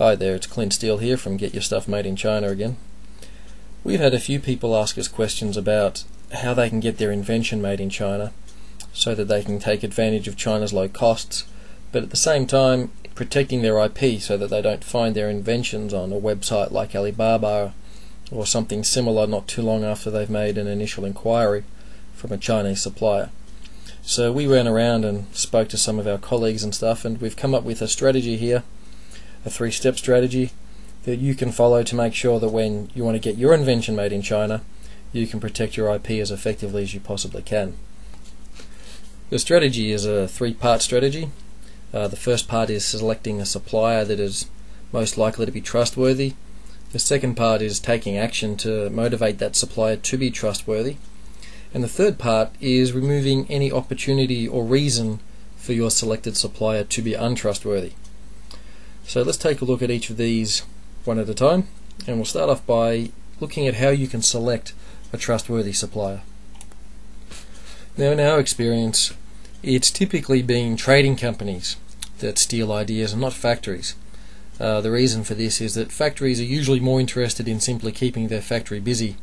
Hi there, it's Clint Steele here from Get Your Stuff Made in China again. We've had a few people ask us questions about how they can get their invention made in China so that they can take advantage of China's low costs, but at the same time protecting their IP so that they don't find their inventions on a website like Alibaba or something similar not too long after they've made an initial inquiry from a Chinese supplier. So we ran around and spoke to some of our colleagues and stuff, and we've come up with a strategy here, a 3-step strategy that you can follow to make sure that when you want to get your invention made in China, you can protect your IP as effectively as you possibly can. The strategy is a 3-part strategy. The first part is selecting a supplier that is most likely to be trustworthy. The second part is taking action to motivate that supplier to be trustworthy. And the third part is removing any opportunity or reason for your selected supplier to be untrustworthy. So let's take a look at each of these one at a time, and we'll start off by looking at how you can select a trustworthy supplier. Now, in our experience, it's typically been trading companies that steal ideas and not factories. The reason for this is that factories are usually more interested in simply keeping their factory busy,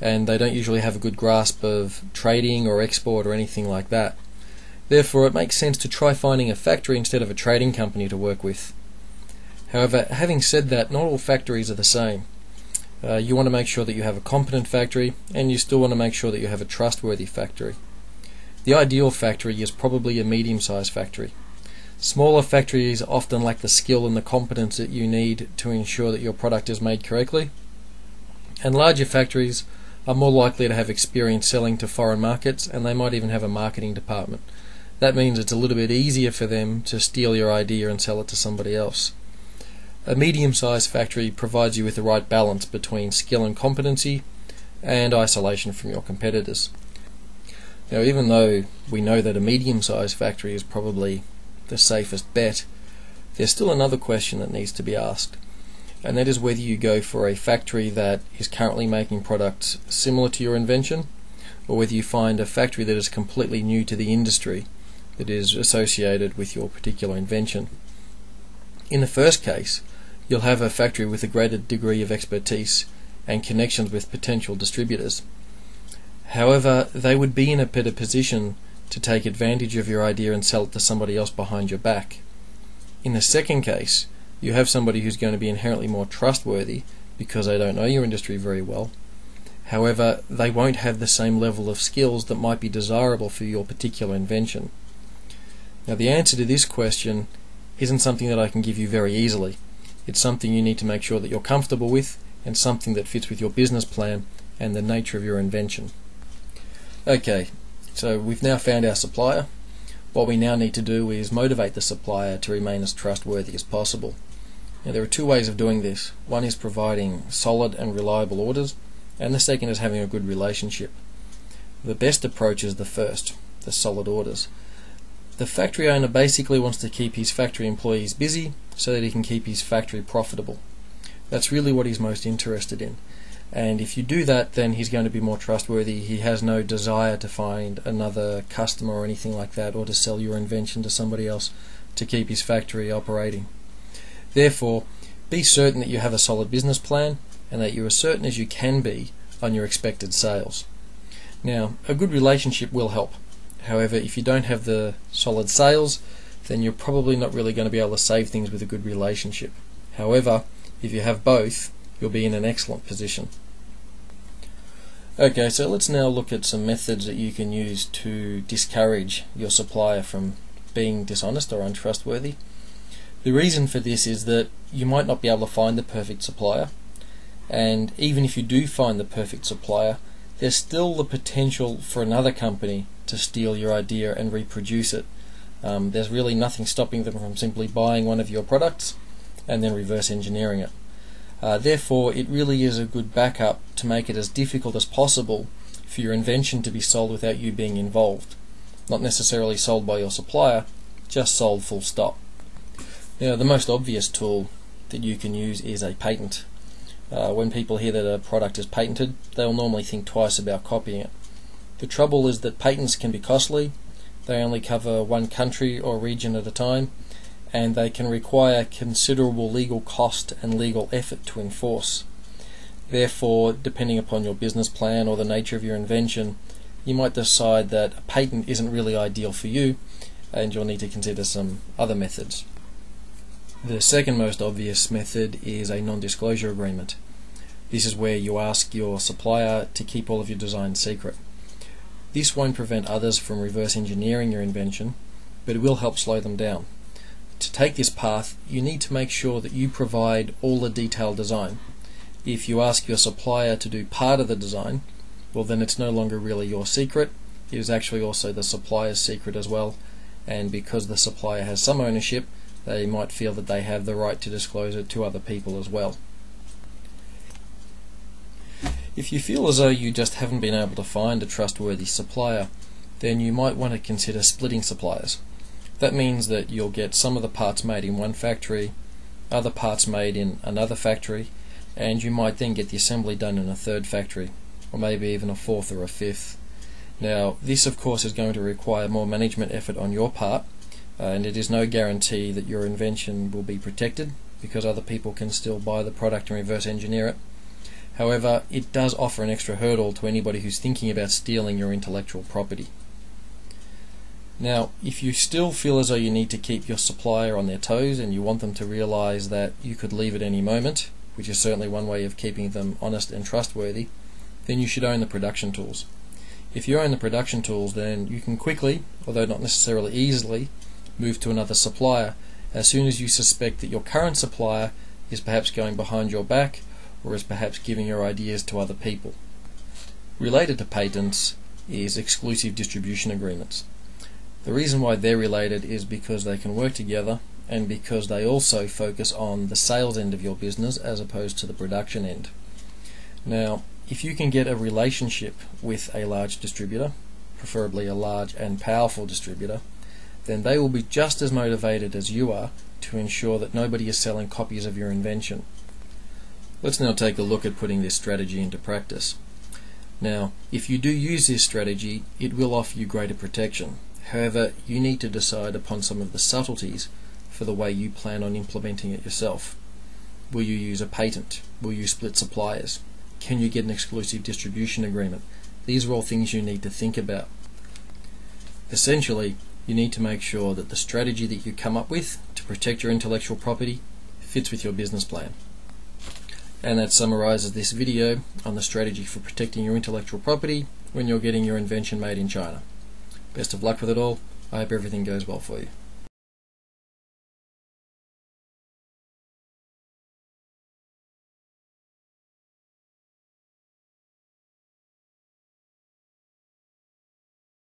and they don't usually have a good grasp of trading or export or anything like that. Therefore, it makes sense to try finding a factory instead of a trading company to work with. However, having said that, not all factories are the same. You want to make sure that you have a competent factory, and you still want to make sure that you have a trustworthy factory. The ideal factory is probably a medium-sized factory. Smaller factories often lack the skill and the competence that you need to ensure that your product is made correctly, and larger factories are more likely to have experience selling to foreign markets, and they might even have a marketing department. That means it's a little bit easier for them to steal your idea and sell it to somebody else. A medium-sized factory provides you with the right balance between skill and competency and isolation from your competitors. Now, even though we know that a medium-sized factory is probably the safest bet, there's still another question that needs to be asked, and that is whether you go for a factory that is currently making products similar to your invention, or whether you find a factory that is completely new to the industry that is associated with your particular invention. In the first case, you'll have a factory with a greater degree of expertise and connections with potential distributors. However, they would be in a better position to take advantage of your idea and sell it to somebody else behind your back. In the second case, you have somebody who's going to be inherently more trustworthy because they don't know your industry very well. However, they won't have the same level of skills that might be desirable for your particular invention. Now, the answer to this question isn't something that I can give you very easily. It's something you need to make sure that you're comfortable with, and something that fits with your business plan and the nature of your invention. Okay, so we've now found our supplier. What we now need to do is motivate the supplier to remain as trustworthy as possible. Now, there are 2 ways of doing this. One is providing solid and reliable orders, and the second is having a good relationship. The best approach is the first, the solid orders. The factory owner basically wants to keep his factory employees busy so that he can keep his factory profitable. That's really what he's most interested in. And if you do that, then he's going to be more trustworthy. He has no desire to find another customer or anything like that, or to sell your invention to somebody else to keep his factory operating. Therefore, be certain that you have a solid business plan and that you're as certain as you can be on your expected sales. Now, a good relationship will help. However, if you don't have the solid sales, then you're probably not really going to be able to save things with a good relationship. However, if you have both, you'll be in an excellent position. Okay, so let's now look at some methods that you can use to discourage your supplier from being dishonest or untrustworthy. The reason for this is that you might not be able to find the perfect supplier, and even if you do find the perfect supplier, there's still the potential for another company to steal your idea and reproduce it. There's really nothing stopping them from simply buying one of your products and then reverse engineering it. Therefore, it really is a good backup to make it as difficult as possible for your invention to be sold without you being involved. Not necessarily sold by your supplier, just sold full stop. Now, the most obvious tool that you can use is a patent. When people hear that a product is patented, they'll normally think twice about copying it. The trouble is that patents can be costly. They only cover one country or region at a time, and they can require considerable legal cost and legal effort to enforce. Therefore, depending upon your business plan or the nature of your invention, you might decide that a patent isn't really ideal for you, and you'll need to consider some other methods. The second most obvious method is a non-disclosure agreement. This is where you ask your supplier to keep all of your designs secret. This won't prevent others from reverse engineering your invention, but it will help slow them down. To take this path, you need to make sure that you provide all the detailed design. If you ask your supplier to do part of the design, well, then it's no longer really your secret, it is actually also the supplier's secret as well, and because the supplier has some ownership, they might feel that they have the right to disclose it to other people as well. If you feel as though you just haven't been able to find a trustworthy supplier, then you might want to consider splitting suppliers. That means that you'll get some of the parts made in one factory, other parts made in another factory, and you might then get the assembly done in a third factory, or maybe even a fourth or a fifth. Now, this of course is going to require more management effort on your part, and it is no guarantee that your invention will be protected, because other people can still buy the product and reverse engineer it. However, it does offer an extra hurdle to anybody who's thinking about stealing your intellectual property. Now, if you still feel as though you need to keep your supplier on their toes and you want them to realize that you could leave at any moment, which is certainly one way of keeping them honest and trustworthy, then you should own the production tools. If you own the production tools, then you can quickly, although not necessarily easily, move to another supplier as soon as you suspect that your current supplier is perhaps going behind your back or is perhaps giving your ideas to other people. Related to patents is exclusive distribution agreements. The reason why they're related is because they can work together and because they also focus on the sales end of your business as opposed to the production end. Now, if you can get a relationship with a large distributor, preferably a large and powerful distributor, then they will be just as motivated as you are to ensure that nobody is selling copies of your invention. Let's now take a look at putting this strategy into practice. Now, if you do use this strategy, it will offer you greater protection. However, you need to decide upon some of the subtleties for the way you plan on implementing it yourself. Will you use a patent? Will you split suppliers? Can you get an exclusive distribution agreement? These are all things you need to think about. Essentially, you need to make sure that the strategy that you come up with to protect your intellectual property fits with your business plan. And that summarizes this video on the strategy for protecting your intellectual property when you're getting your invention made in China. Best of luck with it all. I hope everything goes well for you.